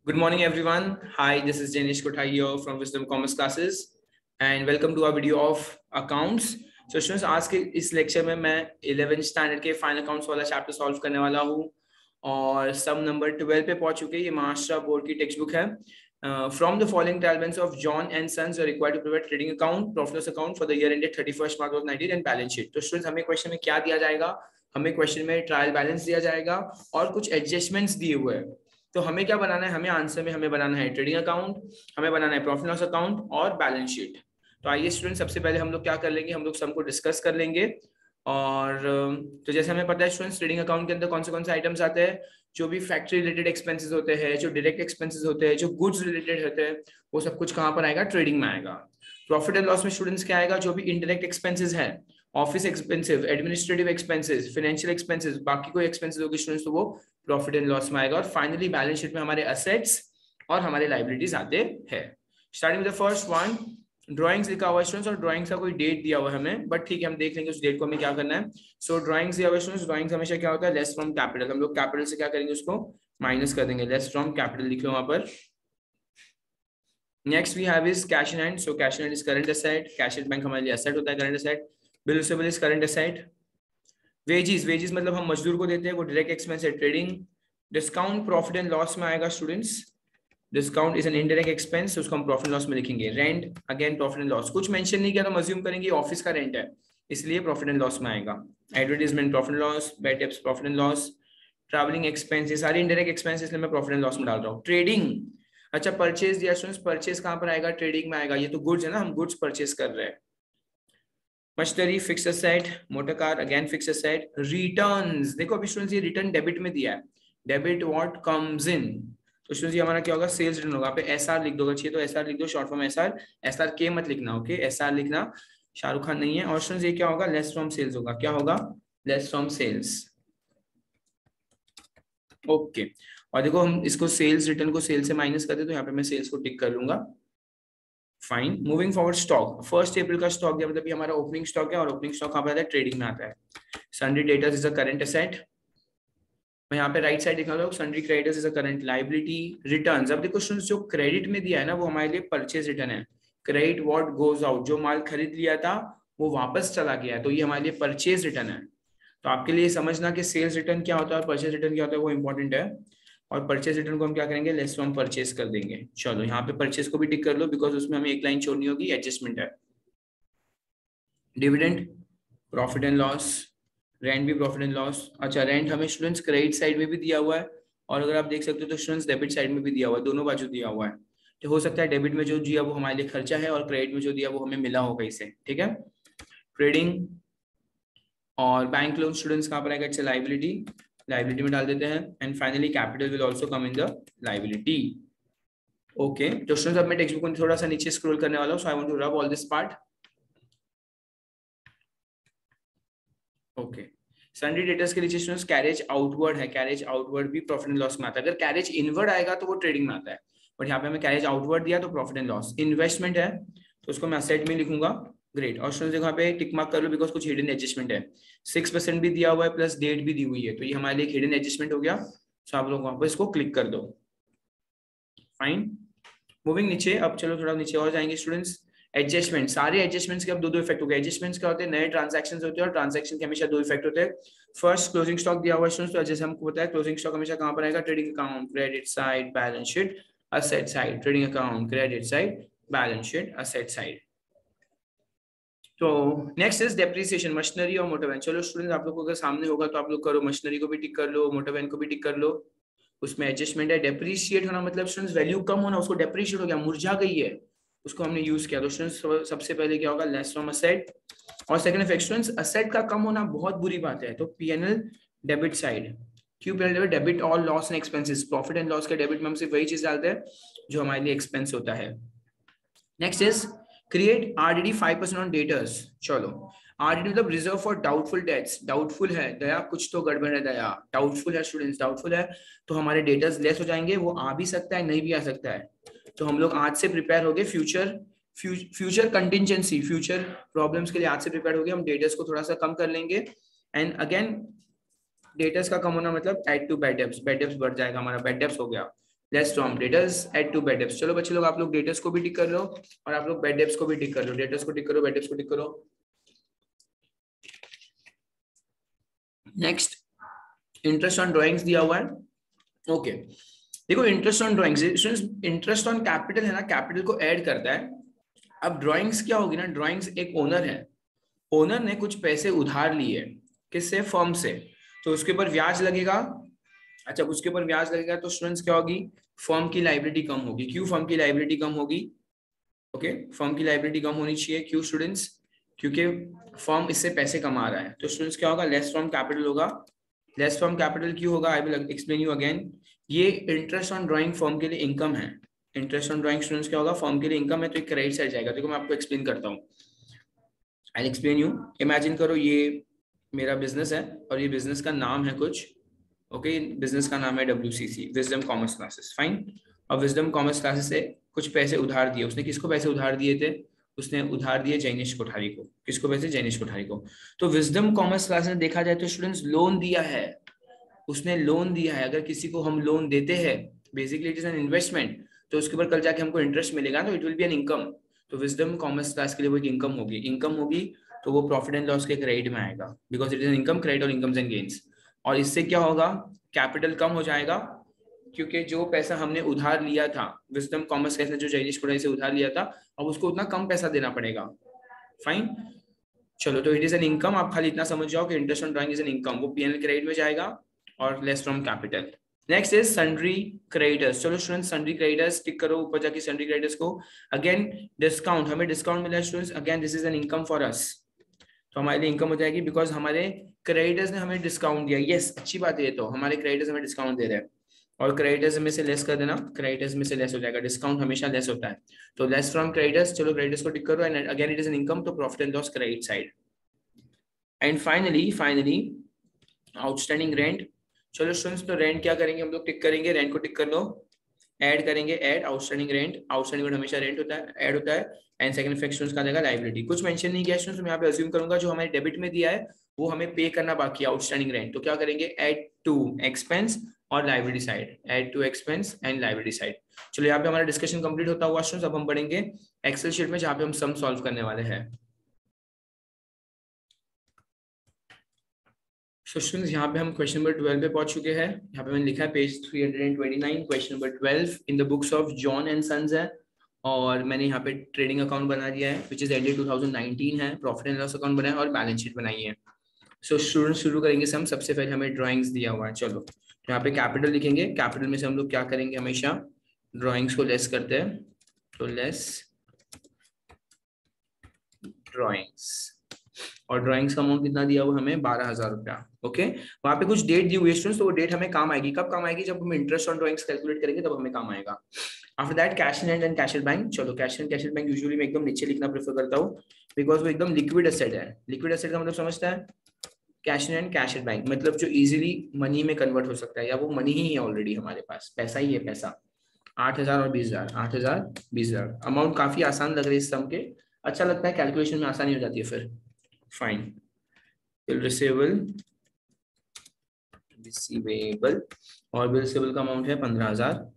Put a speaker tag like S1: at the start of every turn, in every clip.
S1: Good morning, everyone. Hi, this is Janish Kothai here from Wisdom Commerce Classes, and welcome to our video of accounts. So students, आज के इस lecture में मैं 11th standard के final accounts वाला chapter solve करने वाला हूँ और सम नंबर 12 पे पहुंच चुके हैं। ये महाराष्ट्र बोर्ड की टेक्स्ट बुक है। From the following trial balance of John and Sons are required to prepare trading account, profit loss account for the year ended 31st March 2019 and balance sheet. तो students हमें question में क्या दिया जाएगा? हमें question में trial balance दिया जाएगा और कुछ एडजस्टमेंट्स दिए हुए हैं। तो हमें क्या बनाना है? हमें आंसर में हमें बनाना है ट्रेडिंग अकाउंट, हमें बनाना है प्रॉफिट लॉस अकाउंट और बैलेंस शीट। तो आइए स्टूडेंट, सबसे पहले हम लोग क्या कर लेंगे, हम लोग सबको डिस्कस कर लेंगे। और तो जैसे हमें पता है स्टूडेंट्स, ट्रेडिंग अकाउंट के अंदर कौन से आइटम्स आते हैं? जो भी फैक्ट्री रिलेटेड एक्सपेंसेस होते हैं, जो डायरेक्ट एक्सपेंसेस होते हैं, जो गुड्स रिलेटेड होते हैं, वो सब कुछ कहाँ पर आएगा? ट्रेडिंग में आएगा। प्रॉफिट एंड लॉस में स्टूडेंट्स क्या आएगा? जो भी इनडायरेक्ट एक्सपेंसेस है, office expensive, administrative expenses, financial expenses, बाकी कोई एक्सपेंसेस होगी स्टूडेंट्स, तो वो प्रॉफिट एंड लॉस में आएगा। और फाइनली बैलेंस शीट में हमारे असेट्स और हमारे लायबिलिटीज आते हैं। Starting with the first one, drawings लिखा हुआ है स्टूडेंट्स, और ड्राइंग्स का कोई डेट दिया हुआ है हमें, बट ठीक है, हम देख लेंगे उस डेट को हमें क्या करना है। सो ड्राइंग्स दिया हुआ है स्टूडेंट्स, ड्राइंग्स हमेशा क्या होता है? Less from capital. हम लोग कैपिटल से क्या करेंगे? उसको माइनस कर देंगे। लेस फ्रॉम कैपिटल लिख लो वहां पर। Next we have is cash in hand. So cash in hand is current asset. Cash at bank हमारे लिए एसेट होता है, current asset. Bill receivable is current asset. Wages मतलब हम मजदूर को देते हैं, वो डायरेक्ट एक्सपेंस है, trading. Discount profit and loss में आएगा students. Discount is an indirect expense, उसको हम प्रॉफिट लॉस में लिखेंगे। Rent again profit and loss, कुछ मेंशन नहीं किया तो हम अज्यूम करेंगे ऑफिस का रेंट है, इसलिए प्रॉफिट एंड लॉस में आएगा। Advertisement profit and loss, bad debts profit and loss, travelling expense, ये सारी इनडायरेक्ट एक्सपेंस, इसलिए मैं प्रॉफिट एंड लॉस में डाल रहा हूँ। ट्रेडिंग, अच्छा परचेज दिया स्टूडेंट्स, परचेज कहाँ पर आएगा? ट्रेडिंग में आएगा। ये तो गुड्स है ना, हम गुड्स परचेज कर रहे हैं। Machinery fixed asset, motor car again fixed asset. Returns, देखो अभी स्टूडेंट्स ये रिटर्न डेबिट में दिया है। डेबिट व्हाट कम्स इन, तो स्टूडेंट्स ये हमारा क्या होगा? सेल्स रिटर्न होगा। पे एसआर लिख दोगे, चाहिए तो एसआर लिख दो, शॉर्ट फॉर्म एसआर। एसआर के मत लिखना, ओके? एसआर लिखना, शाहरुख खान नहीं है। और स्टूडेंट्स ये क्या होगा? लेस फ्रॉम सेल्स होगा। क्या होगा? Less from sales, okay. और देखो हम इसको सेल्स रिटर्न को सेल्स से माइनस करते, तो यहाँ पे मैं सेल्स को टिक कर लूंगा। Fine, moving forward. स्टॉक 1 अप्रैल का स्टॉक दिया, मतलब ये हमारा ओपनिंग स्टॉक है, और ओपनिंग स्टॉक कहाँ पे आता है? ट्रेडिंग में आता है। Sundry debtors is a current asset. मैं यहाँ पे राइट साइड दिखा रहा हूँ, sundry creditors is a current liability. Returns, अब देखो स्टूडेंट्स जो क्रेडिट में दिया है ना, वो हमारे लिए परचेज रिटर्न है। क्रेडिट व्हाट गोज आउट, जो माल खरीद लिया था वो वापस चला गया है, तो ये हमारे लिए परचेज रिटर्न है। तो आपके लिए समझना कि सेल्स रिटर्न क्या होता है और परचेज रिटर्न क्या होता है, वो इंपॉर्टेंट है। और परचेज रिटर्न को हम क्या करेंगे? लेस फ्रॉम परचेज कर देंगे। चलो यहाँ पे परचेज को भी टिक कर लो, बिकॉज उसमें हमें एक लाइन छोड़नी होगी, एडजस्टमेंट है। Dividend profit and loss, rent भी प्रॉफिट एंड लॉस। अच्छा, रेंट हमें स्टूडेंट्स क्रेडिट साइड में भी दिया हुआ है, और अगर आप देख सकते हो तो स्टूडेंट्स डेबिट साइड में भी दिया हुआ है, दोनों बाजू दिया हुआ है। तो हो सकता है डेबिट में जो दिया वो हमारे लिए खर्चा है, और क्रेडिट में जो दिया वो हमें मिला होगा इसे, ठीक है? ट्रेडिंग और बैंक लोन स्टूडेंट्स कहाँ पर आएगा? इट्स लायबिलिटी, लायबिलिटी में डाल देते हैं। And finally capital will also come in the liability, okay. तो स्टूडेंट्स अब मैं टेक्स्ट बुक में थोड़ा सा नीचे स्क्रॉल करने वाला हूँ, so I want to rub all this part, okay. Sundry debtors के नीचे स्टूडेंट्स कैरेज आउटवर्ड है, कैरेज आउटवर्ड भी प्रॉफिट एंड लॉस में आता है। अगर कैरेज इनवर्ड आएगा तो वो ट्रेडिंग में आता है, बट यहाँ पे हमें कैरेज आउटवर्ड दिया तो प्रॉफिट एंड लॉस। इन्वेस्टमेंट है तो उसको मैं असेट में लिखूंगा, ग्रेट। और स्टूडेंट्स यहाँ पे टिक मार्क कर लो, बिकॉज कुछ हिडन एडजस्टमेंट है। 6% भी दिया हुआ है, प्लस डेट भी दी हुई है, तो ये हमारे लिए हिडन एडजस्टमेंट हो गया। सो आप लोग वहां पर इसको क्लिक कर दो। फाइन, मूविंग नीचे। अब चलो थोड़ा नीचे और जाएंगे स्टूडेंट्स। एडजस्टमेंट, सारे एडजस्टमेंट्स के अब दो इफेक्ट हो गए। एडजस्टमेंट्स क्या होते हैं? नए ट्रांजैक्शन होते हैं, और ट्रांजैक्शन के हमेशा 2 इफेक्ट होते हैं। फर्स्ट, क्लोजिंग स्टॉक दिया हुआ है, तो जैसे हमको पता है क्लोजिंग स्टॉक हमेशा कहां पर आएगा? Trading account, credit side, balance sheet, asset side. Trading account, credit side, balance sheet, asset side. तो नेक्स्ट इज डेप्रिसिएशन, मशीनरी और मोटर वैन। चलो स्टूडेंट्स, आप लोग को अगर सामने होगा तो आप लोग करो, मशीनरी को भी टिक कर लो, मोटर वैन को भी टिक कर लो। उसमें एडजस्टमेंट है। डेप्रिशिएट होना मतलब स्टूडेंट्स वैल्यू कम होना, उसको डेप्रिशिएट हो गया, मुरझा गई है, उसको हमने यूज किया। तो स्टूडेंट्स सबसे पहले क्या होगा? Less from asset. और सेकंड इफेक्ट स्टूडेंट्स, असेट का कम होना बहुत बुरी बात है, तो पीएनएल डेबिट साइड। क्यों PNL debit? All loss and expenses. Profit and loss के डेबिट में हम सिर्फ वही चीज डालते हैं जो हमारे लिए एक्सपेंस होता है। Next is create RDD 5% on debtors. चलो, आरडीडी मतलब reserve for doubtful debts. Doubtful है दया, कुछ तो गड़बड़ है दया, डाउटफुल है स्टूडेंट्स, डाउटफुल है, तो हमारे डेटर्स लेस हो जाएंगे। वो आ भी सकता है, नहीं भी आ सकता है, तो हम लोग आज से प्रिपेयर हो गए फ्यूचर कंटिजेंसी, फ्यूचर प्रॉब्लम्स के लिए आज से प्रिपेयर हो गए। हम डेटर्स को थोड़ा सा कम कर लेंगे। एंड अगेन डेटर्स का कम होना मतलब add to bad debts, bad debts बढ़ जाएगा हमारा, बैड डेब्ट्स हो गया। Less from debtors add to bad debts. चलो बच्चे लोग, आप लोग डेटर्स को भी टिक कर लो और आप लोग बेड डेब्ट्स को भी टिक कर लो। डेटर्स को टिक करो, बेड डेब्ट्स को टिक करो। नेक्स्ट, इंटरेस्ट ऑन ड्राइंग्स दिया हुआ है। ओके देखो, interest on drawings, interest on capital है ना, कैपिटल को ऐड करता है। अब ड्राइंग्स क्या होगी ना, ड्राइंग्स एक ओनर है, ओनर ने कुछ पैसे उधार लिए किससे, फर्म से, तो उसके ऊपर ब्याज लगेगा। अच्छा, उसके ऊपर ब्याज लगेगा तो स्टूडेंट्स क्या होगी, फर्म की लायबिलिटी कम होगी। क्यों फर्म की लायबिलिटी कम होगी? ओके, फर्म की लायबिलिटी कम होनी चाहिए। क्यों स्टूडेंट्स? क्योंकि फर्म इससे पैसे कमा रहा है। तो स्टूडेंट्स क्या होगा, लेस फ्रॉम कैपिटल होगा। लेस फ्रॉम कैपिटल क्यों होगा, I will explain you again. ये इंटरेस्ट ऑन ड्राइंग फर्म के लिए इनकम है। इंटरेस्ट ऑन ड्राइंग स्टूडेंट्स क्या होगा, फर्म के लिए इनकम है, तो एक क्रेडिट साइड जाएगा। देखो मैं आपको एक्सप्लेन करता हूँ, आई एक्सप्लेन यू। इमेजिन करो ये मेरा बिजनेस है और ये बिजनेस का नाम है कुछ, ओके, बिजनेस का नाम है WCC, wisdom commerce classes, fine. और विजडम कॉमर्स क्लासेस से कुछ पैसे उधार दिए उसने। किसको पैसे उधार दिए थे? उसने उधार दिए जैनिश कोठारी को। किसको पैसे? जैनिश कोठारी को। तो विजडम कॉमर्स क्लास में देखा जाए तो स्टूडेंट्स लोन दिया है, उसने लोन दिया है। अगर किसी को हम लोन देते हैं, basically it is an investment, तो उसके ऊपर कल जाके हमको इंटरेस्ट मिलेगा, तो it will be N income. तो विजडम कॉमर्स क्लास के लिए वो एक इनकम होगी। इनकम होगी तो वो प्रॉफिट एंड लॉस के क्रेडिट में आएगा, because it is an income, credit और इनकम्स एंड गेन्स। और इससे क्या होगा, कैपिटल कम हो जाएगा, क्योंकि जो पैसा हमने उधार लिया था, विजडम कॉमर्स क्लास ने जो जैनिश कोठारी से उधार लिया था, अब उसको उतना कम पैसा देना पड़ेगा, फाइन। चलो, तो इट इज एन इनकम। आप खाली इतना समझ जाओ कि interest on drawing is an income, वो पीएनएल क्रेडिट में जाएगा और less from capital. Next is sundry creditors. चलो स्टूडेंट्स, सन्ड्री क्रेडिटर्स टिक करो ऊपर जाके, सन्ड्री क्रेडिटर्स को। अगेन डिस्काउंट, हमें डिस्काउंट मिला है students, again this is an income for us, तो हमारे लिए इनकम हो जाएगी, बिकॉज हमारे क्रेडिटर्स ने हमें डिस्काउंट दिया। यस, अच्छी बात है, तो हमारे क्रेडिटर्स हमें डिस्काउंट दे रहे हैं, और क्रेडिटर्स में से लेस कर देना, क्रेडिटर्स में से लेस हो जाएगा, डिस्काउंट हमेशा लेस होता है, तो लेस फ्रॉम क्रेडिटर्स। चलो क्रेडिटर्स को टिक करो, and again it is an income, तो profit and loss credit side. And finally outstanding rent. चलो स्टूडेंट्स, तो रेंट क्या करेंगे हम लोग, टिक करेंगे, रेंट को टिक कर लो, ऐड करेंगे, add outstanding rent. Outstanding rent हमेशा रेंट होता है, ऐड होता है। एंड सेकंड इफेक्ट स्टूडेंट्स का देगा लायबिलिटी। कुछ मेंशन नहीं किया स्टूडेंट्स, मैं यहाँ पे अज्यूम करूंगा जो हमारे डेबिट में दिया है वो हमें पे करना बाकी है, आउटस्टैंडिंग रेंट। तो क्या करेंगे, ऐड टू एक्सपेंस और liability side, add to expense and liability side. चलो यहाँ पे हमारा डिस्कशन कंप्लीट होता हुआ स्टूडेंट्स, अब हम बढ़ेंगे एक्सेल शीट में जहाँ पे हम सम सॉल्व करने वाले हैं। सो स्टूडेंट्स, यहाँ पे हम क्वेश्चन नंबर 12 पे पहुंच चुके हैं। यहाँ पे मैंने लिखा है page 329, question number 12 in the books of John and Sons है, और मैंने यहाँ पे ट्रेडिंग अकाउंट बना दिया है विच इज एंडेड 2019 है, प्रॉफिट एंड लॉस अकाउंट बनाया और बैलेंस शीट बनाई है। सो स्टूडेंट्स शुरू करेंगे हम, सबसे पहले हमें ड्राइंग्स दिया हुआ है। चलो यहाँ पे कैपिटल लिखेंगे, कैपिटल में से हम लोग क्या करेंगे, हमेशा ड्राइंग्स को लेस करते हैं, तो लेस ड्राइंग्स। और ड्राइंग्स का अमाउंट कितना दिया हुआ हमें, 12,000 रुपया। ओके, वहां पे कुछ डेट दी हुई है स्टूडेंट्स, तो वो डेट हमें काम आएगी। कब काम आएगी, जब हम इंटरेस्ट ऑन ड्राइंग्स कैलकुलेट करेंगे तब हमें काम आएगा। After that cash in hand and cash at bank. चलो cash and cash at bank usually मैं एकदम नीचे लिखना प्रेफर करता हूँ, बिकॉज वो एकदम लिक्विड एसेट है। लिक्विड एसेट का मतलब समझता है, cash in hand cash at bank मतलब जो इजीली मनी में कन्वर्ट हो सकता है, या वो मनी ही है ऑलरेडी हमारे पास, पैसा ही है पैसा। 8,000 और 20,000, 8,000 20,000 अमाउंट काफी आसान लग रही है इस सम के, अच्छा लगता है, कैलकुलेशन में आसानी हो जाती है फिर, फाइन। रिसीवेबल और बिल रिसीवेबल का अमाउंट है 15,000।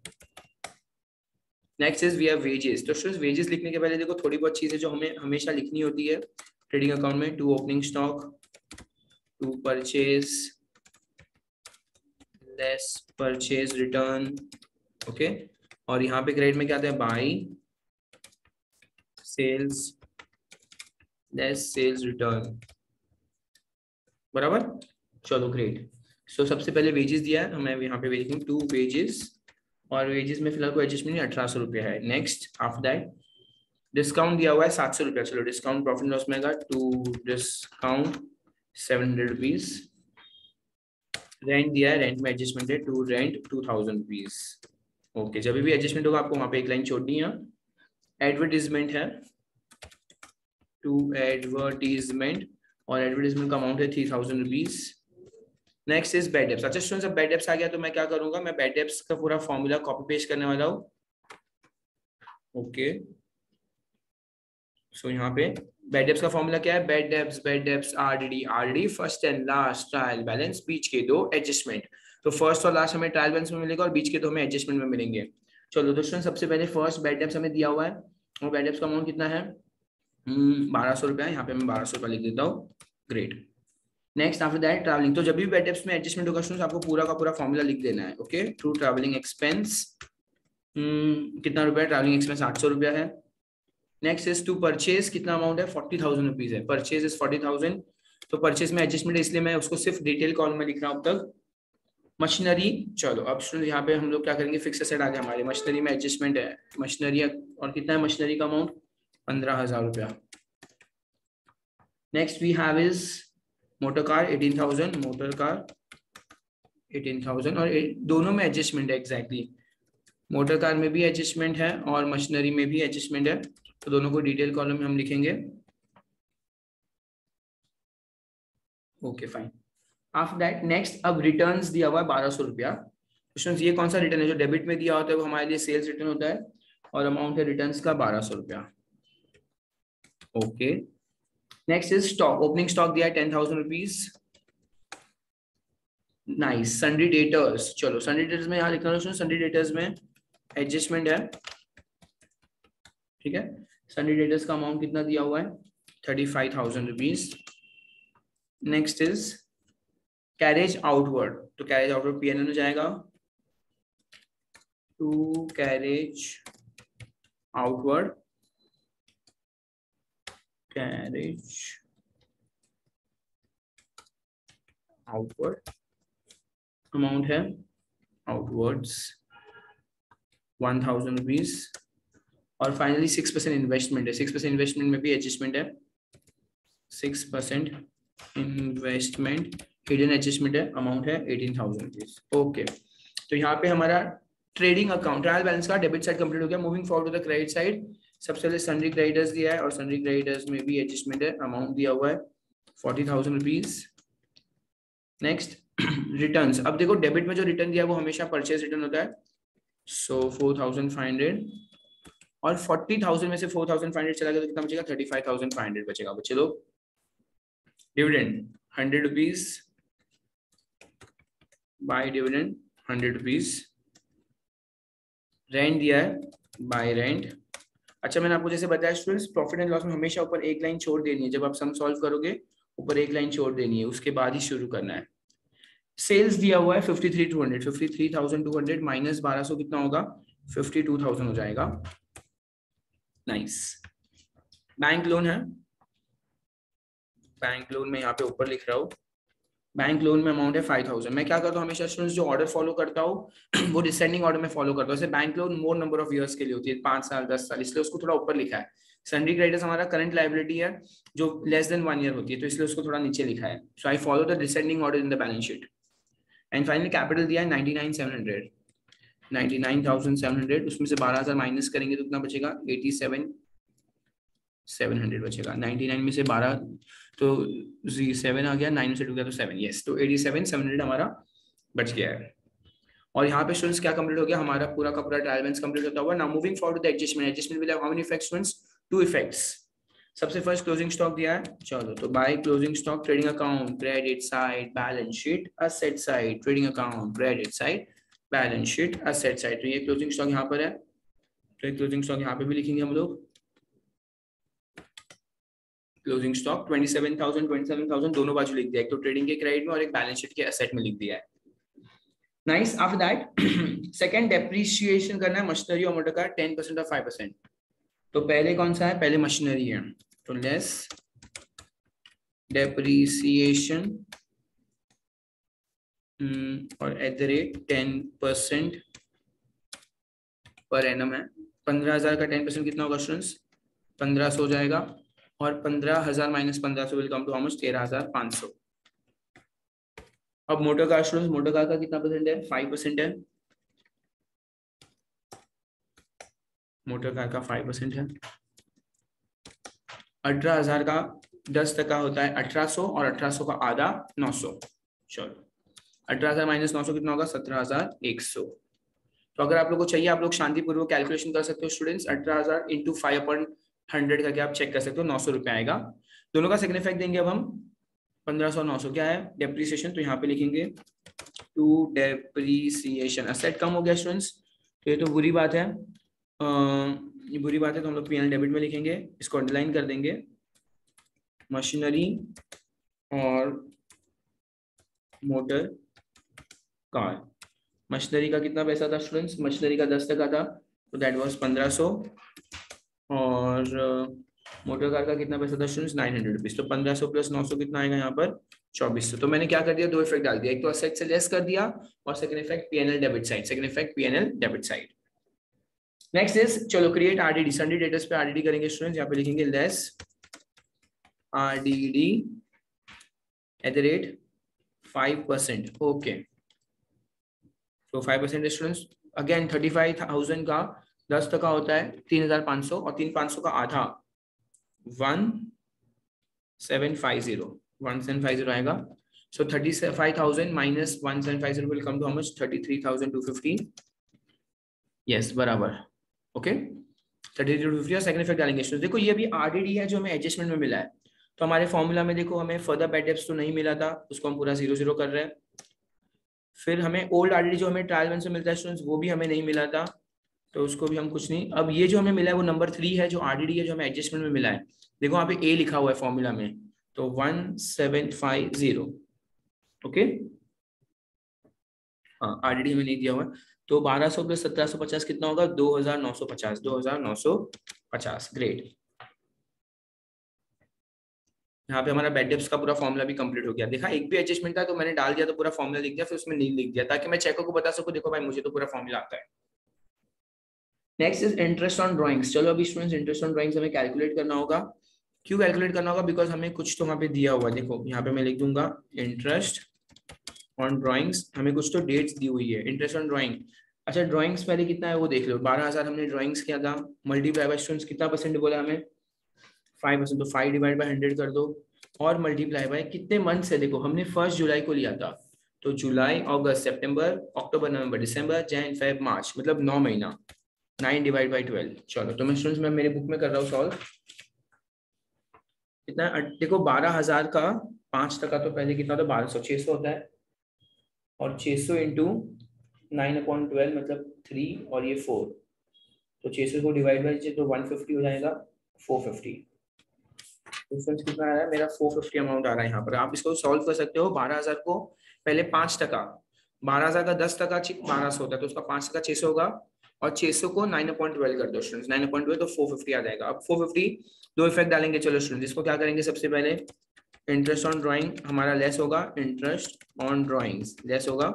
S1: Next is we have wages. तो स्टूडेंट्स, वेजेस लिखने के पहले देखो थोड़ी बहुत चीजें जो हमें हमेशा लिखनी होती है ट्रेडिंग अकाउंट में, to opening stock, to purchase, less purchase return, okay. और यहाँ पे क्रेडिट में क्या आता है, by sales less sales return, बराबर। चलो ग्रेट। सो सबसे पहले वेजेस दिया है, हमें यहाँ पे लिखेंगे टू वेजेस, और वेजेस में फिलहाल कोई एडजस्टमेंट नहीं, 1,800 रुपया है। नेक्स्ट आफ्टर दैट डिस्काउंट दिया हुआ है 700 रुपया। चलो डिस्काउंट प्रॉफिट लॉस में आएगा, टू डिस्काउंट 700 रुपीज। रेंट दिया है, रेंट में एडजस्टमेंट है, टू रेंट 2,000 रुपीज। ओके, जब भी एडजस्टमेंट होगा आपको वहां पे एक लाइन छोड़नी है। एडवर्टीजमेंट है, टू एडवर्टीजमेंट, और एडवर्टीजमेंट का अमाउंट है 3,000 rupees. Next is bad debts. अच्छा स्टूडेंट्स, अब बैड डेब्ट्स आ गया तो मैं क्या करूंगा, मैं बैड डेब्ट्स का पूरा फॉर्मूला कॉपी पेस्ट करने वाला हूँ। ओके, सो यहाँ पे बैड डेब्ट्स का फॉर्मूला क्या है, bad debts RDD first and last trial balance, बीच के दो एडजस्टमेंट। तो फर्स्ट और लास्ट हमें ट्रायल बैलेंस में मिलेगा और बीच के 2 हमें एडजस्टमेंट में मिलेंगे। चलो दोस्तों, सबसे पहले फर्स्ट बेड डेप्स हमें दिया हुआ है और बेड डेप्स का अमाउंट कितना है 1200 रुपया। यहाँ पे मैं 1200 रुपया लिख देता हूँ। Great. Next after that travelling, तो जब भी बेड डेप्स में एडजस्टमेंट होगा स्टूडेंट्स आपको पूरा का पूरा फॉर्मूला लिख देना है। ओके, थ्रू ट्रैवलिंग एक्सपेंस कितना रुपया, ट्रैवलिंग एक्सपेंस 800 रुपया है। नेक्स्ट इज टू परचेज, कितना अमाउंट है 40,000 रुपीज है, परचेज इज 40,000। तो परचेज में एडजस्टमेंट है इसलिए मैं उसको सिर्फ डिटेल कॉलम में लिख रहा हूँ अब तक। मशीनरी, चलो अब स्टूडेंट यहाँ पे हम लोग क्या करेंगे, फिक्स एसेट आ गया हमारे, मशीनरी में एडजस्टमेंट है, मशीनरी और कितना है मशीनरी का अमाउंट 15,000 रुपया। Next we have is motor car 18,000, motor car 18,000 और दोनों में एडजस्टमेंट है एग्जैक्टली, मोटर कार में भी एडजस्टमेंट है और मशीनरी में भी एडजस्टमेंट है, तो दोनों को डिटेल कॉलम में हम लिखेंगे। Okay fine. After that next अब रिटर्न्स दिया हुआ है 1200 रुपया। क्वेश्चन ये कौन सा रिटर्न है, जो डेबिट में दिया होता है वो हमारे लिए सेल्स रिटर्न होता है और अमाउंट है रिटर्न्स का 1200 रुपया। Okay, next is stock, opening stock दिया है 10,000 रुपीज। नाइस। सन्ड्री डेटर्स, चलो सन्ड्री डेटर्स में यहाँ लिखना है, सन्ड्री डेटर्स में एडजस्टमेंट है, ठीक है। सन्ड्री डेटर्स का अमाउंट कितना दिया हुआ है 35,000 rupees. Next is carriage outward, तो कैरेज आउटवर्ड पीएनएल में जाएगा, to carriage outward, carriage outward amount है आउटवर्ड्स 1,000 रुपीज। और फाइनली 6% इन्वेस्टमेंट है, 6% इन्वेस्टमेंट में भी एडजस्टमेंट है, 6% इन्वेस्टमेंट हिडन एडजस्टमेंट है, अमाउंट है 18,000 रुपीज। ओके, तो यहाँ पे हमारा ट्रेडिंग अकाउंट ट्रायल बैलेंस का डेबिट साइड कंप्लीट हो गया। Moving forward to the credit side, सबसे पहले सन्ड्री क्रेडिटर्स दिया है और सन्ड्री क्रेडिटर्स में भी एडजस्टमेंट है, अमाउंट दिया हुआ है 40,000 रुपीज। नेक्स्ट रिटर्न्स, अब देखो डेबिट में जो रिटर्न दिया है वो हमेशा परचेज रिटर्न होता है, सो 4,500 और 40,000 में से 4,500 चला गया तो कितना बचेगा 35,500 बचेगा बच्चे लोग। Dividend 100 rupees, by dividend 100 rupees. Rent दिया है, बाय रेंट। अच्छा, मैंने आपको जैसे बताया स्टूडेंट्स, प्रॉफिट एंड लॉस में हमेशा ऊपर एक लाइन छोड़ देनी है, जब आप सम सॉल्व करोगे ऊपर एक लाइन छोड़ देनी है, उसके बाद ही शुरू करना है। सेल्स दिया हुआ है 53,200, 53,200 माइनस 1200 कितना होगा 52,000 हो जाएगा। नाइस। बैंक लोन है, बैंक लोन में यहाँ पे ऊपर लिख रहा हूँ, बैंक लोन में अमाउंट है 5,000। मैं क्या करता हूँ हमेशा स्टूडेंट्स, जो ऑर्डर फॉलो करता हूँ वो डिसेंडिंग ऑर्डर में फॉलो करता हूँ। जैसे bank loan more number of years के लिए होती है, 5 साल 10 साल, इसलिए उसको थोड़ा ऊपर लिखा है। सन्ड्री क्रेडिटर्स हमारा करंट लायबिलिटी है जो लेस देन 1 ईयर होती है, तो इसलिए उसको थोड़ा नीचे लिखा है। So I follow the descending order in the balance sheet. And finally capital दिया है 99,700, 99,700, उसमें से 12,000 माइनस करेंगे तो कितना बचेगा 87,700 बचेगा। 99 में से 12 तो 7 आ गया, 9 से 2 गया तो 7, यस, तो 87,700 हमारा बच गया है। और यहाँ पे स्टूडेंट्स क्या कंप्लीट हो गया, हमारा पूरा का पूरा ट्रायल बैलेंस कंप्लीट होता हुआ। Now moving forward the adjustment, adjustment will have how many effects students, 2 effects. सबसे फर्स्ट क्लोजिंग स्टॉक दिया है, चलो तो by closing stock, trading account credit side balance sheet asset side, trading account credit side balance sheet asset side. तो ये closing stock यहाँ पर है, तो क्लोजिंग स्टॉक यहाँ पे भी लिखेंगे हम लोग। क्लोजिंग स्टॉक 27,000 दोनों बाजू लिख दिया, एक तो ट्रेडिंग के क्रेडिट में और एक बैलेंस शीट के एसेट में लिख दिया है। Nice. After that second depreciation करना है मशीनरी और मोटर कार 10% और 5%। तो पहले कौन सा है, पहले मशीनरी है, तो लेस डेप्रिसिएशन और at the rate 10% per annum है। 15,000 का 10% कितना होगा स्टूडेंट्स 1500 हो जाएगा, और 15,000 minus 1500 will come to how much 13,500। अब motor car students, motor car का कितना परसेंट है 5% है, मोटर कार का 5% है। 18,000 का 10% होता है 1800 और 1800 का आधा 900। चलो 18,000 माइनस 900 कितना होगा 17,100। तो अगर आप लोग को चाहिए आप लोग शांतिपूर्वक कैलकुलेशन कर सकते हो स्टूडेंट्स, 18,000 इंटू 5/100 करके आप चेक कर सकते हो, 900 रुपये आएगा। दोनों का सेकंड इफेक्ट देंगे अब हम 1500 900 क्या है डेप्रिसिएशन, तो यहाँ पे लिखेंगे टू डेप्रीसिएशन, असेट कम हो गया स्टूडेंट्स, तो ये तो बुरी बात है, ये बुरी बात है, तो हम लोग P&L डेबिट में लिखेंगे, इसको अंडरलाइन कर देंगे। मशीनरी और मोटर कार, मशीनरी का कितना पैसा था स्टूडेंट्स, मशीनरी का 10% था, तो दैट वाज 1500, और मोटर कार का कितना पैसा था स्टूडेंट्स, 900 रुपीज, तो 1500 प्लस 900 कितना आएगा यहाँ पर, 2400। तो मैंने क्या कर दिया, दो इफेक्ट डाल दिया, एक तो असेट से लेस कर दिया, और second effect P&L debit side, second effect P&L debit side. Next is, चलो क्रिएट आरडीडी, सन्डी डेटर्स पे आरडीडी करेंगे स्टूडेंट्स, यहाँ पे लिखेंगे लेस आरडीडी @ 5%, ओके, तो 5% स्टूडेंट्स, अगेन 35,000 का 10% होता है 3,500, और 3,500 का आधा 1750 आएगा, so 35,000 minus 1750 will come to how much, 33,250, yes बराबर, ओके 33,250, और सेकंड इफेक्ट डालेंगे स्टूडेंट्स। देखो ये भी आरडीडी है जो हमें एडजस्टमेंट में मिला है, तो हमारे फॉर्मूला में देखो हमें फर्दर बैड डेब्ट्स तो नहीं मिला था, उसको हम पूरा 0 कर रहे हैं, फिर हमें ओल्ड आरडीडी जो हमें ट्रायल 1 से मिलता है स्टूडेंट्स, वो भी हमें नहीं मिला था, तो उसको भी हम कुछ नहीं। अब ये जो हमें मिला है वो नंबर 3 है, जो आरडीडी है जो हमें एडजस्टमेंट में मिला है, देखो यहाँ पे ए लिखा हुआ है फॉर्मूला में, तो 1750, ओके, हाँ आरडीडी हमें नहीं दिया हुआ है, तो 1200 प्लस 1750 कितना होगा, 2950, 2950, ग्रेट। यहाँ पे हमारा बैड डेब्ट्स का पूरा फॉर्मूला भी कंप्लीट हो गया, देखा एक भी एडजस्टमेंट था तो मैंने डाल दिया, तो पूरा फॉर्मूला लिख दिया, फिर उसमें नील लिख दिया, ताकि मैं चेकर को बता सकूं, देखो भाई मुझे तो पूरा फॉर्मूला आता है। Next is interest on drawings, चलो अभी स्टूडेंट्स इंटरेस्ट ऑन ड्राइंग्स हमें कैलकुलेट करना होगा, क्यों कैलकुलेट करना होगा, बिकॉज हमें कुछ तो वहाँ पे दिया हुआ है, देखो यहाँ पे मैं लिख दूंगा इंटरेस्ट ऑन ड्राइंग्स, हमें कुछ तो डेट्स दी हुई है, इंटरेस्ट ऑन ड्राइंग, अच्छा ड्राइंग्स पहले कितना है वो देख लो, 12,000 हमने ड्राइंग्स किया था, मल्टीप्लाई बाय स्टूडेंट्स कितना परसेंट बोला हमें, 5%, तो 5 डिवाइड बाय 100 कर दो, और मल्टीप्लाई बाय कितने मंथ से, देखो हमने 1 जुलाई को लिया था, तो जुलाई अगस्त सितंबर अक्टूबर नवंबर दिसंबर जैन फेब मार्च, मतलब 9 महीना, 9 डिवाइड बाई 12, चलो तो मैं स्टूडेंट्स मैं मेरे बुक में कर रहा हूँ सॉल्व, कितना, देखो 12,000 का 5% तो पहले कितना होता है, 1200, 600 होता है, और 600 इंटू 9/12 मतलब 3, और ये 4, तो 600 को डिवाइड बाई तो 150 हो जाएगा, 450, तो फ्रेंड्स कितना आ रहा है मेरा, 450 अमाउंट आ रहा है यहाँ पर, आप इसको सॉल्व कर सकते हो। 12,000 को पहले 5%, 12,000 का 10% 1200 होता है, तो उसका 5% 600 होगा, और 600 को 9/12 कर दो स्टूडेंट्स, 9/12 तो 450 आ जाएगा। अब 450 दो इफेक्ट डालेंगे, चलो स्टूडेंट्स इसको क्या करेंगे, सबसे पहले इंटरेस्ट ऑन ड्राइंग हमारा लेस होगा, इंटरेस्ट ऑन ड्राइंग्स लेस होगा,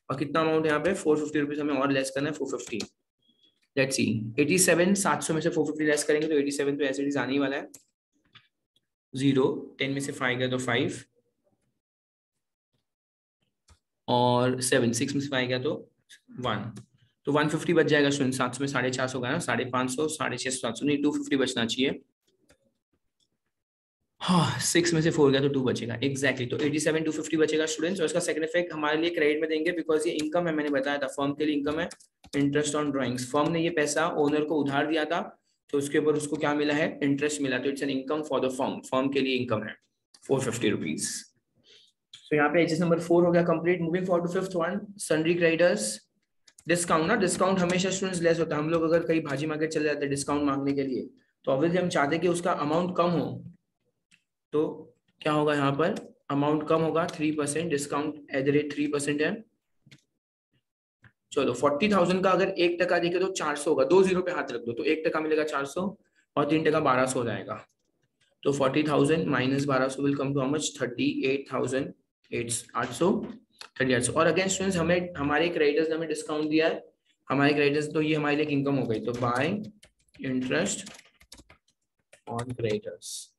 S1: और कितना अमाउंट यहाँ पे 450 रुपीज हमें और लेस करना है, 450, लेट्स सी 87, 700 में से 450 लेस करेंगे तो 87 तो ऐसे ही आने ही वाला है, 0, 10 में से 5 गया तो 5, और 7, 6 में से 5 गया तो 1, तो 150 बच जाएगा स्टूडेंट, 700 में 450 गया ना, 550, 650, 700 नहीं 250 बचना चाहिए, हाँ 6 में से 4 गया तो 2 बचेगा, एग्जैक्टली, तो 87 250 बचेगा स्टूडेंट्स, और इसका सेकंड इफेक्ट हमारे लिए क्रेडिट में देंगे, बिकॉज ये इनकम है, मैंने बताया था फर्म के लिए इनकम है, इंटरेस्ट ऑन ड्राइंग्स, फर्म ने ये पैसा ओनर को उधार दिया था, तो उसके ऊपर उसको क्या मिला है, इंटरेस्ट मिला, तो it's an income for the firm, firm के लिए इनकम है 450 रुपीज। तो यहाँ पे एचएस नंबर 4 हो गया complete. Moving for to fifth one, sundry creditors, discount ना, डिस्काउंट हमेशा स्टूडेंट्स लेस होता है, हम लोग अगर कहीं भाजी मार्केट चले जाते हैं डिस्काउंट मांगने के लिए, तो ऑब्वियसली हम चाहते हैं कि उसका अमाउंट कम हो, तो क्या होगा यहाँ पर, अमाउंट कम होगा, 3% डिस्काउंट @3% है, चलो 40,000 का अगर 1% देखे तो 400 होगा, 2 0 पे हाथ रख दो, तो 1% मिलेगा 400, और 3% 1200 हो जाएगा, तो 40,000 minus 1200 will come to how much, 38,800, 3800। और अगेन स्टूडेंट्स हमें हमारे क्रेडिटर्स ने हमें डिस्काउंट दिया है, हमारे क्रेडिटर्स, तो ये हमारे लिए इनकम हो गई, तो बाय इंटरेस्ट ऑन क्रेडिटर्स,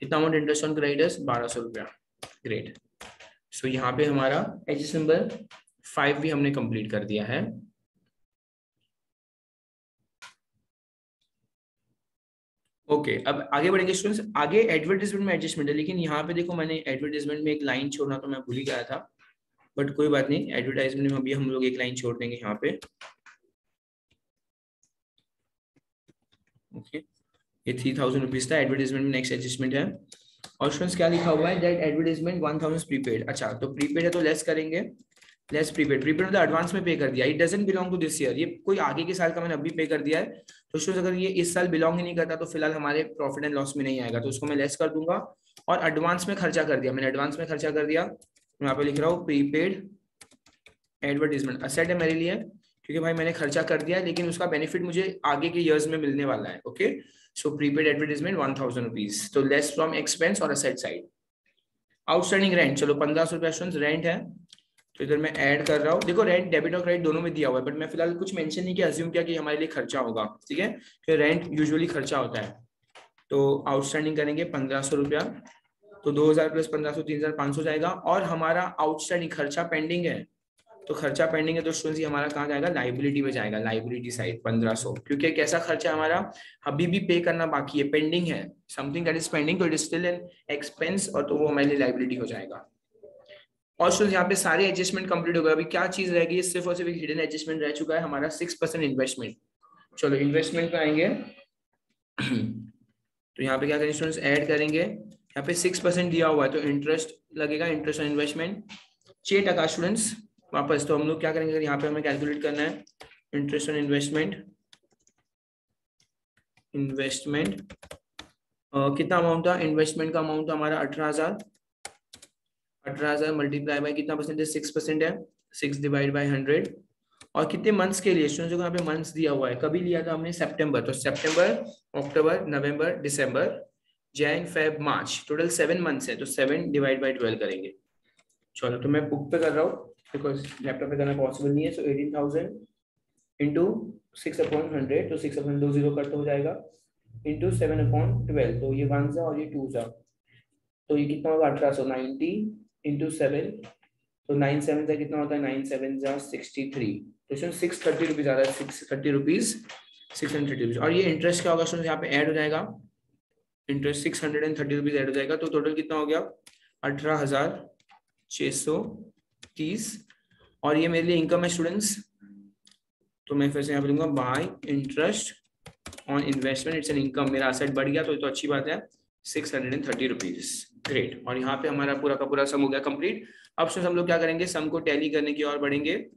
S1: कितना अमाउंट इंटरेस्ट ऑन क्रेडिटर्स, 1200 रुपया, ग्रेट। सो यहाँ पे हमारा एच नंबर 5 भी हमने कंप्लीट कर दिया है। ओके अब आगे बढ़ेंगे स्टूडेंट्स, आगे एडवर्टाइजमेंट में एडजस्टमेंट है, लेकिन यहाँ पे देखो मैंने एडवर्टाइजमेंट में एक लाइन छोड़ना तो मैं भूल ही गया था, बट कोई बात नहीं, एडवर्टाइजमेंट में अभी हम लोग एक लाइन छोड़ देंगे यहाँ पे, ओके ये 3,000 रुपीज था, एडवर्टाइजमेंट में नेक्स्ट एडजस्टमेंट है और स्टूडेंट्स क्या लिखा हुआ है, दैट एडवर्टाइजमेंट 1000 प्रीपेड। अच्छा तो प्रीपेड है तो लेस करेंगे, लेस प्रीपेड, प्रीपेड मतलब एडवांस में पे कर दिया, it doesn't belong to this year, ये कोई आगे के साल का मैंने अभी पे कर दिया है। तो स्टूडेंट्स अगर ये इस साल बिलोंग ही नहीं करता तो फिलहाल हमारे प्रॉफिट एंड लॉस में नहीं आएगा, तो उसको मैं लेस कर दूंगा। और एडवांस में खर्चा कर दिया, मैंने एडवांस में खर्चा कर दिया, मैं यहाँ पे लिख रहा हूँ प्रीपेड एडवर्टीजमेंट असेट है मेरे लिए, क्योंकि भाई मैंने खर्चा कर दिया लेकिन उसका बेनिफिट मुझे आगे के ईयर्स में मिलने वाला है। Okay so prepaid advertisement 1000 rupees, तो लेस फ्रॉम एक्सपेंस और असेट साइड। आउटस्टैंडिंग रेंट, चलो 1500 रुपया रेंट है, तो इधर मैं ऐड कर रहा हूँ। देखो रेंट डेबिट और क्रेडिट दोनों में दिया हुआ है, बट मैं फिलहाल कुछ मेंशन नहीं किया, अज्यूम किया कि हमारे लिए खर्चा होगा, ठीक है, तो रेंट यूजुअली खर्चा होता है। तो आउटस्टैंडिंग करेंगे 1500 रुपया, तो 2000 प्लस 1500 3500 जाएगा। और हमारा आउटस्टैंडिंग खर्चा पेंडिंग है, तो खर्चा पेंडिंग है तो स्टूडेंट्स हमारा कहाँ जाएगा, लाइबिलिटी में जाएगा, लाइबिलिटी साइड 1500, क्योंकि एक ऐसा खर्चा हमारा अभी भी पे करना बाकी है, पेंडिंग है, समथिंग दैट इज पेंडिंग, तो it is still an expense, और तो वो हमारे लिए लाइबिलिटी हो जाएगा। और स्टूडेंट्स यहाँ पे सारे एडजस्टमेंट कंप्लीट हो गए, अभी क्या चीज रह गई, सिर्फ और सिर्फ हिडन एडजस्टमेंट रह चुका है हमारा 6% इन्वेस्टमेंट। चलो इन्वेस्टमेंट पे आएंगे तो यहाँ पे क्या करेंगे स्टूडेंट्स, ऐड करेंगे, यहाँ पे 6% दिया हुआ है तो इंटरेस्ट लगेगा, इंटरेस्ट ऑन इन्वेस्टमेंट 6% स्टूडेंट्स वापस। तो हम लोग क्या करेंगे, यहाँ पे हमें कैलकुलेट करना है इंटरेस्ट ऑन इन्वेस्टमेंट, इन्वेस्टमेंट कितना अमाउंट था, इन्वेस्टमेंट का अमाउंट था हमारा 18,000, 18,000 मल्टीप्लाई बाय कितना परसेंट है, 6% है, 6 डिवाइड बाय 100। और कितने मंथ्स के लिए स्टूडेंट्स को यहाँ पे मंथ्स दिया हुआ है, कभी लिया था हमने, सितंबर, तो सितंबर, अक्टूबर, नवंबर, दिसंबर, जैन, फेब, मार्च, टोटल 7 मंथ्स है, तो 7 डिवाइड बाय 12 करेंगे। चलो तो मैं बुक पे कर रहा हूँ बिकॉज लैपटॉप पे करना पॉसिबल नहीं है। सो 18,000 इंटू 6/100, तो 6/100 दो जीरो कट हो जाएगा, इंटू 7/12, तो ये 1 सा और ये 2 सा, तो ये कितना होगा 1890 इंटू 7, तो 9 7 से कितना होता है, 9 7 जा 63, तो इसमें 630 रुपीज आ रहा है, 630 रुपीज, 630 रुपीज। और ये इंटरेस्ट क्या होगा स्टूडेंट, यहाँ पे ऐड हो जाएगा, इंटरेस्ट 630 रुपीज ऐड हो जाएगा, तो टोटल कितना हो गया 18,630। और ये मेरे लिए इनकम है स्टूडेंट्स, तो मैं फिर से यहाँ पे दूंगा bye interest on investment, it's an income, मेरा असेट बढ़ गया तो अच्छी बात है, 630 रुपीज, ग्रेट। और यहाँ पे हमारा पूरा का पूरा सम हो गया कंप्लीट। अब हम लोग क्या करेंगे, सम को टैली करने की ओर बढ़ेंगे।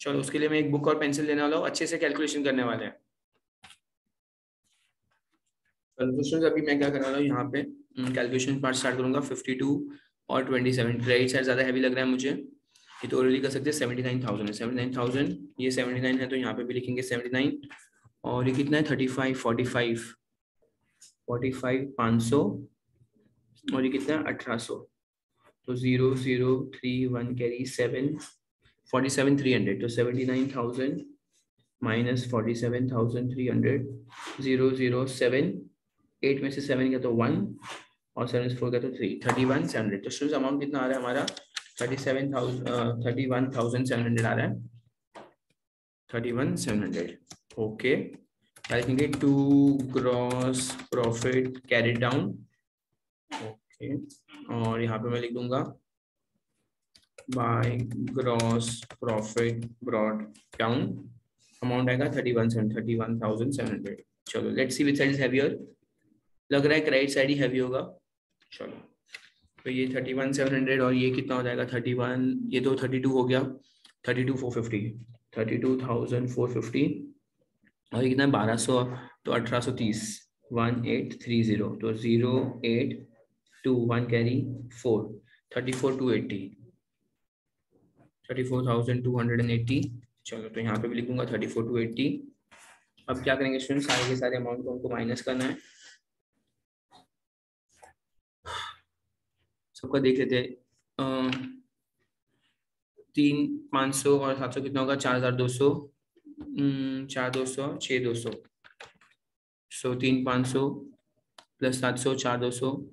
S1: चलो उसके लिए मैं एक बुक और पेंसिल लेने वाला हूँ, अच्छे से कैलकुलेशन करने वाले हैं। चलो अभी मैं क्या करने वाला हूँ, यहाँ पे कैलकुलेशन पार्ट स्टार्ट करूंगा। 52 और 27, क्रेडिट साइड ज्यादा हैवी लग रहा है मुझे, ये तो ऑलरेडी कर सकते हैं, 79,000 है, 79,000, ये 79 है तो यहाँ पे भी लिखेंगे 79, और ये कितना है 35, 45, 500, और ये कितना है 1800, तो 0031 कैरी 7, 47,300, तो 79,000 माइनस 47,300, 007, 8 में से 7 गया तो 1, और 7 से 4 गया तो 3, 31,700। तो स्टूडेंट्स अमाउंट कितना आ रहा है हमारा, 31,700 आ रहा है, 31,700। ओके क्या लिखेंगे, to gross profit carried down, okay, और यहाँ पे मैं लिख दूंगा by gross profit brought down, amount आएगा 31,700। चलो let's see which side is heavier, लग रहा है क्रेडिट साइड ही हैवी होगा। चलो तो ये 31,700 और ये कितना हो जाएगा 31, ये तो 32 हो गया, 32,450, 32,450, और ये कितना है 1200, तो 1830, 1830, तो 0821 कैरी 4, 34,280, 34,280। चलो तो यहाँ पे भी लिखूंगा 34,280। अब क्या करेंगे स्टूडेंट, सारे के सारे अमाउंट को हमको माइनस करना है, सबका देख लेते हैं। 3,500 और 700 कितना होगा, 4,200, 4,200, 6,200, सो 3,500 प्लस 700, 4,200,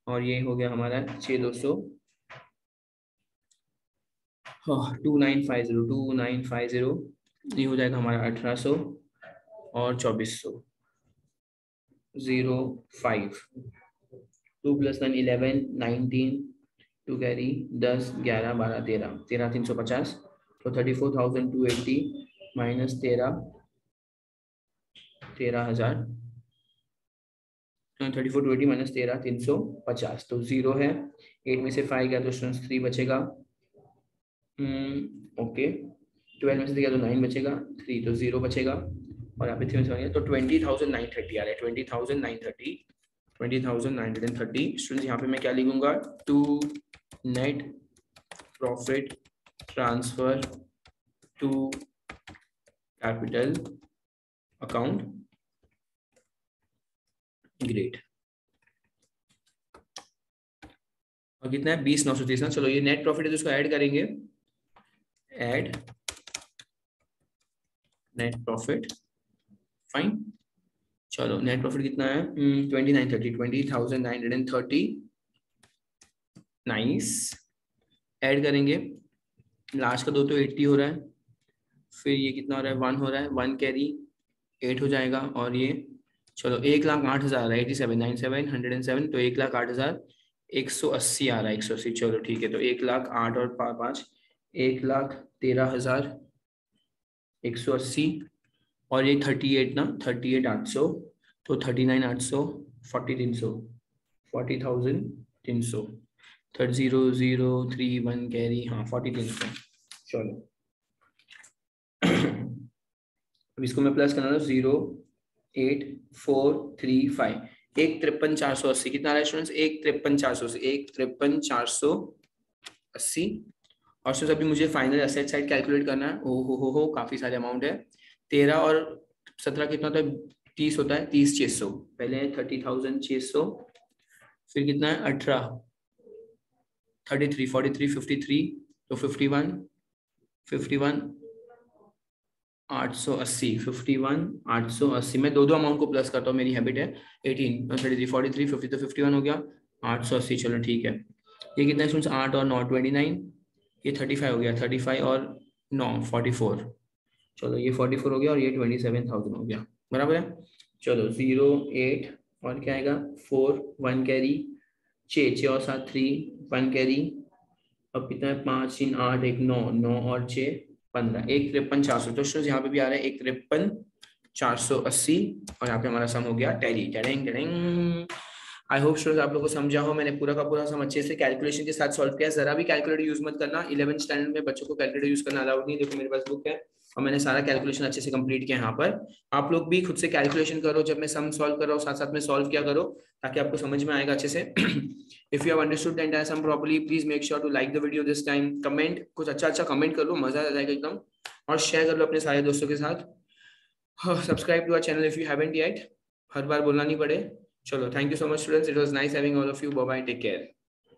S1: और ये हो गया हमारा 6,200, 2950, 2950, ये हो जाएगा हमारा 1,800 और 2,400, 05, 2 + 9 11, 19, 2 कैरी 10, 11, 12, 13, 13,350, तो 34,280 माइनस 13,000, 34 टू 80 माइनस 13 350, तो 0 है। 8 में से 5 गया तो स्टूडेंट्स 3 बचेगा। ओके, 12 में से गया तो 9 बचेगा, 3 तो 0 बचेगा, और यहाँ पे 3 में से गया तो 20,930 आ रहा है। 20,930, 20,930 स्टूडेंट्स। यहाँ पे मैं क्या लिखूंगा, to net profit transfer to capital account. Great. और कितना है, 20,930 ना। चलो ये नेट प्रॉफिट है तो इसको ऐड करेंगे, ऐड नेट प्रॉफिट, फाइन। चलो नेट प्रॉफिट कितना है, 20,930, 20,930, नाइस। ऐड करेंगे, लास्ट का 2 तो 80 हो रहा है, फिर ये कितना हो रहा है, 1 हो रहा है, 1 कैरी 8 हो जाएगा, और ये चलो 1,08,000 है, 87,97 107, तो 1,08,180 आ रहा है, 180। चलो ठीक है, तो 1,08,000 और 5 1,13,180, और ये 38 ना, 38,800, तो 39,800, 40,300, 40,300, 30,031 कैरी, हाँ 40,300। चलो अब इसको मैं प्लस करना, 0,8435, 1,53,480 कितना आ रहा है स्टूडेंट्स, 1,53,480, 1,53,480। और स्टूडेंट्स अभी मुझे फाइनल एसेट साइड कैलकुलेट करना है। ओ हो काफी सारे अमाउंट है। 13 और 17 कितना होता है, 30 होता है, 30,600 पहले है, 30,600, फिर कितना है 18, 33, 43, 53, तो 51, 880, 51,880। मैं दो अमाउंट को प्लस करता हूँ, मेरी हैबिट है। 18, 33, 43, 50, तो 51 हो गया, 880। चलो ठीक है, ये कितना है 8 और 9 29, ये 35 हो गया, 35 और 9 44। चलो ये 44 हो गया, और ये 27,000 हो गया, बराबर है। चलो 0 8 और क्या आएगा, 4 1 कैरी, 6 और 7 3 1 कैरी, अब कितना है 5 3 8 1 9 9 और 6 15, 1,53,400। तो यहाँ पे भी आ रहा है 1,53,480, और यहाँ पे हमारा सम हो गया tally. Tending tending. I hope students आप लोगों को समझा हो, मैंने पूरा का पूरा सम अच्छे से कैलकुलेशन के साथ सॉल्व किया। जरा भी कैलकुलेटर यूज मत करना, 11th स्टैंडर्ड में बच्चों को कैलकुलेटर यूज करना अलाउड नहीं। देखो मेरे पास बुक है, और मैंने सारा कैलकुलेशन अच्छे से कंप्लीट किया। यहाँ पर आप लोग भी खुद से कैलकुलेशन करो, जब मैं सम सॉल्व कर रहा हूँ साथ साथ में सॉल्व किया करो, ताकि आपको समझ में आएगा अच्छे से। If you have understood the entire sum properly, please make sure to like the video this time. Comment कुछ अच्छा कमेंट कर लो, मजा आ जाएगा एकदम, और शेयर कर लो अपने सारे दोस्तों के साथ। Subscribe to our channel if you haven't yet, हर बार बोलना नहीं पड़े। चलो thank you so much students, it was nice having all of you. Bye bye, take care.